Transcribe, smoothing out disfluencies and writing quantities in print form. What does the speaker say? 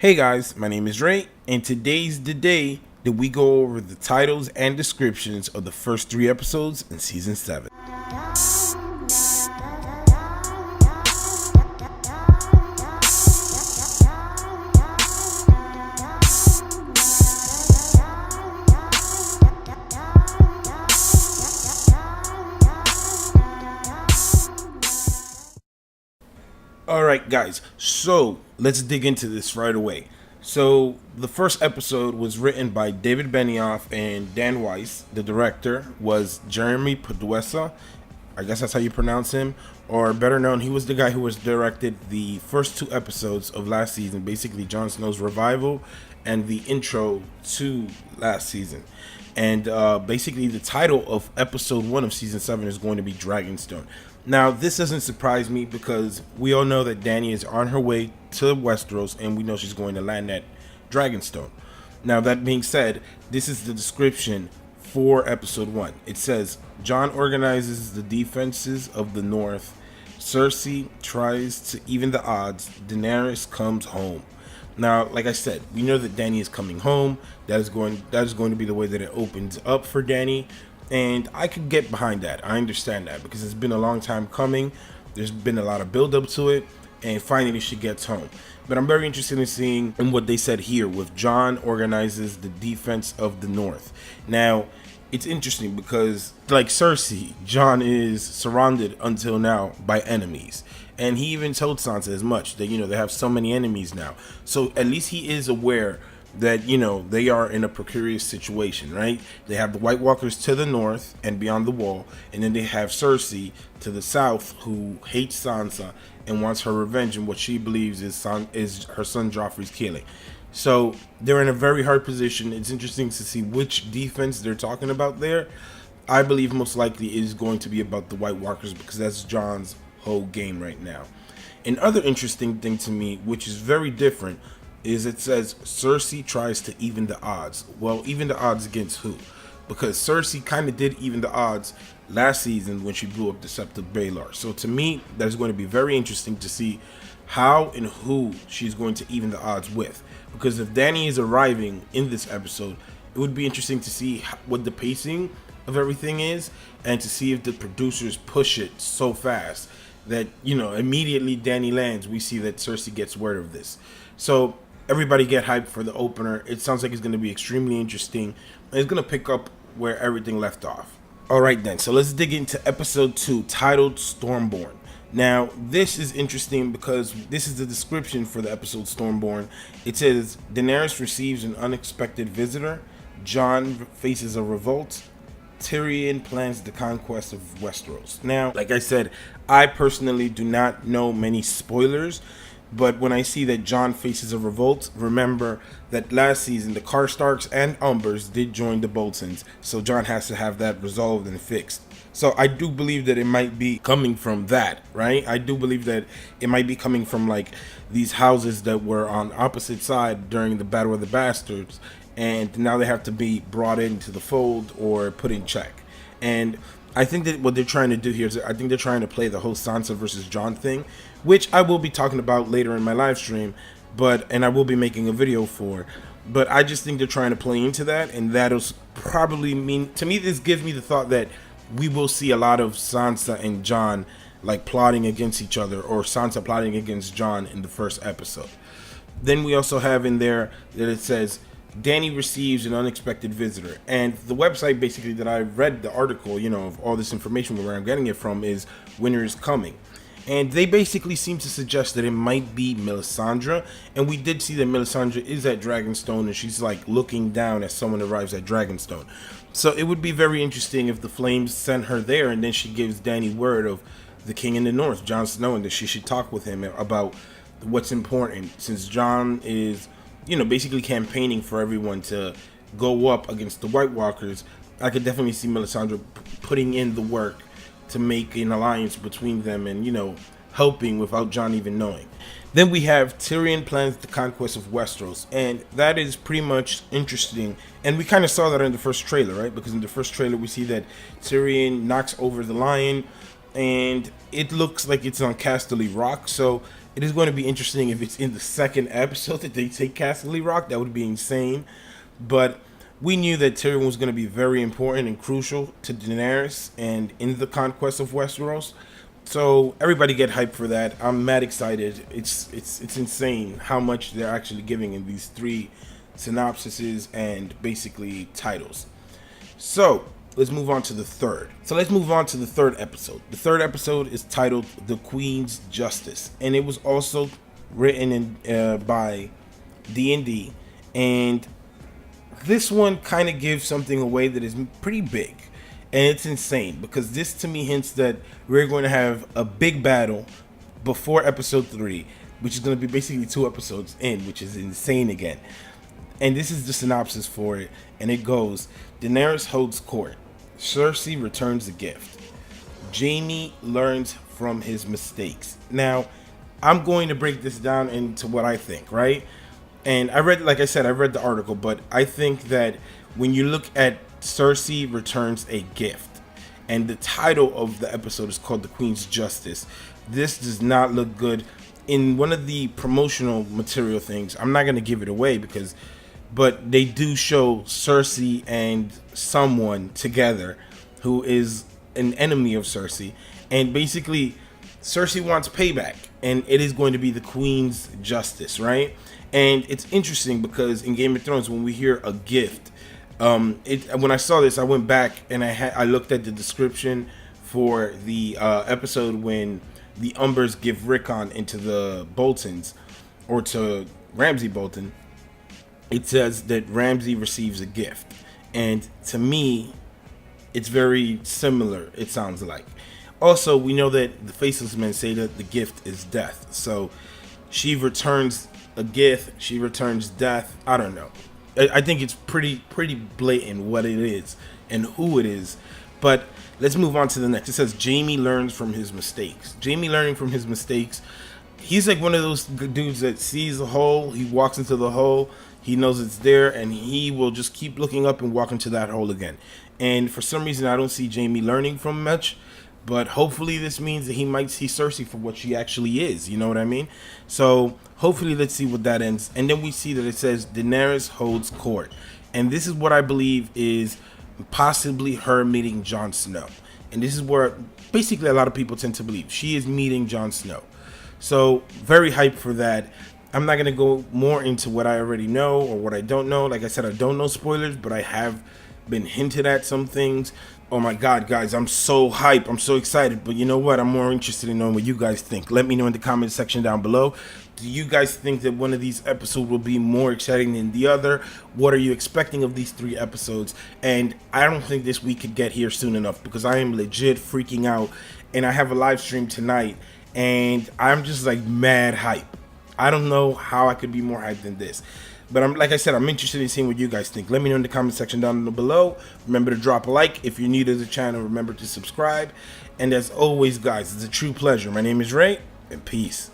Hey guys, my name is Ray, and today's the day that we go over the titles and descriptions of the first 3 episodes in season 7. Alright guys, so let's dig into this right away. So the first episode was written by David Benioff and Dan Weiss. The director was Jeremy Produessa. I guess that's how you pronounce him. Or better known, he was the guy who was directed the first 2 episodes of last season, basically Jon Snow's revival and the intro to last season. And basically the title of episode 1 of season 7 is going to be Dragonstone. Now, this doesn't surprise me because we all know that Dany is on her way to Westeros and we know she's going to land at Dragonstone. Now, that being said, this is the description for episode 1. It says, Jon organizes the defenses of the north. Cersei tries to even the odds. Daenerys comes home. Now, like I said, we know that Dany is coming home. That is going to be the way that it opens up for Dany. And I could get behind that. I understand that because it's been a long time coming. There's been a lot of build up to it. And finally she gets home. But I'm very interested in seeing what they said here with Jon organizes the defense of the north. Now, it's interesting because like Cersei, Jon is surrounded until now by enemies. And he even told Sansa as much that, they have so many enemies now. So at least he is aware that they are in a precarious situation, right? They have the White Walkers to the north and beyond the wall, and then they have Cersei to the south who hates Sansa and wants her revenge and what she believes is her son Joffrey's killing. So they're in a very hard position. It's interesting to see which defense they're talking about there. I believe most likely is going to be about the White Walkers because that's Jon's whole game right now. Another interesting thing to me, which is very different, is it says Cersei tries to even the odds. Well, even the odds against who? Because Cersei kind of did even the odds last season when she blew up the Sept of Baelor. So to me, that is going to be very interesting to see how and who she's going to even the odds with. Because if Dany is arriving in this episode, it would be interesting to see what the pacing of everything is and to see if the producers push it so fast that, immediately Dany lands, we see that Cersei gets word of this. So everybody get hyped for the opener. It sounds like it's going to be extremely interesting. And it's going to pick up where everything left off. Alright then, so let's dig into episode 2 titled Stormborn. Now, this is interesting because this is the description for the episode Stormborn. It says, Daenerys receives an unexpected visitor. Jon faces a revolt. Tyrion plans the conquest of Westeros. Now, like I said, I personally do not know many spoilers. But when I see that Jon faces a revolt, remember that last season the Karstarks and Umbers did join the Boltons, so Jon has to have that resolved and fixed. So I do believe that it might be coming from that, right? I do believe that it might be coming from like these houses that were on opposite side during the Battle of the Bastards, and now they have to be brought into the fold or put in check. And I think that what they're trying to do here is I think they're trying to play the whole Sansa versus Jon thing, which I will be talking about later in my live stream, and I will be making a video for. But I just think they're trying to play into that, and that'll probably mean, to me, this gives me the thought that we will see a lot of Sansa and Jon like plotting against each other, or Sansa plotting against Jon in the first episode. Then we also have in there that it says Dany receives an unexpected visitor, and the website basically that I read the article, of all this information where I'm getting it from is Winter is Coming, and they basically seem to suggest that it might be Melisandre, and we did see that Melisandre is at Dragonstone and she's like looking down as someone arrives at Dragonstone. So it would be very interesting if the Flames sent her there and then she gives Dany word of the King in the North, Jon Snow, and that she should talk with him about what's important, since Jon is basically campaigning for everyone to go up against the White Walkers. I could definitely see Melisandre putting in the work to make an alliance between them and, helping without Jon even knowing. Then we have Tyrion plans the conquest of Westeros, and that is pretty much interesting. And we kind of saw that in the first trailer, right? Because in the first trailer we see that Tyrion knocks over the lion, and it looks like it's on Casterly Rock. So It is going to be interesting if it's in the second episode that they take Castle Rock. That would be insane. But we knew that Tyrion was going to be very important and crucial to Daenerys and in the conquest of Westeros. So everybody get hyped for that. I'm mad excited. It's insane how much they're actually giving in these 3 synopsises and basically titles. So let's move on to the third. Episode. The third episode is titled "The Queen's Justice," and it was also written by D&D, and this one kind of gives something away that is pretty big, and it's insane because this to me hints that we're going to have a big battle before episode 3, which is going to be basically 2 episodes in, which is insane again. And this is the synopsis for it, and it goes: Daenerys holds court. Cersei returns a gift. Jaime learns from his mistakes. Now, I'm going to break this down into what I think, right? And I read the article, but I think that when you look at Cersei returns a gift, and the title of the episode is called The Queen's Justice, this does not look good. In one of the promotional material things, I'm not going to give it away but they do show Cersei and someone together who is an enemy of Cersei, and basically Cersei wants payback, and it is going to be the Queen's Justice, right? And it's interesting because in Game of Thrones, when we hear a gift, when I saw this, I went back and I looked at the description for the episode when the Umbers give Rickon into the Boltons, or to Ramsay Bolton. It says that Ramsay receives a gift, and to me, it's very similar. It sounds like. Also, we know that the Faceless Men say that the gift is death, so she returns a gift. She returns death. I don't know. I think it's pretty blatant what it is and who it is. But let's move on to the next. It says Jaime learns from his mistakes. Jaime learning from his mistakes. He's like one of those dudes that sees a hole. He walks into the hole. He knows it's there, and he will just keep looking up and walk into that hole again. And for some reason, I don't see Jaime learning from much. But hopefully this means that he might see Cersei for what she actually is. You know what I mean? So hopefully let's see what that ends. And then we see that it says Daenerys holds court. And this is what I believe is possibly her meeting Jon Snow. And this is where basically a lot of people tend to believe. She is meeting Jon Snow. So very hyped for that. I'm not going to go more into what I already know or what I don't know. Like I said, I don't know spoilers, but I have been hinted at some things. Oh my God, guys, I'm so hyped. I'm so excited. But you know what? I'm more interested in knowing what you guys think. Let me know in the comment section down below. Do you guys think that one of these episodes will be more exciting than the other? What are you expecting of these 3 episodes? And I don't think this week could get here soon enough because I am legit freaking out. And I have a live stream tonight. And I'm just like mad hype. I don't know how I could be more hyped than this. But like I said, I'm interested in seeing what you guys think. Let me know in the comment section down below. Remember to drop a like. If you're new to the channel, remember to subscribe. And as always, guys, it's a true pleasure. My name is Ray, and peace.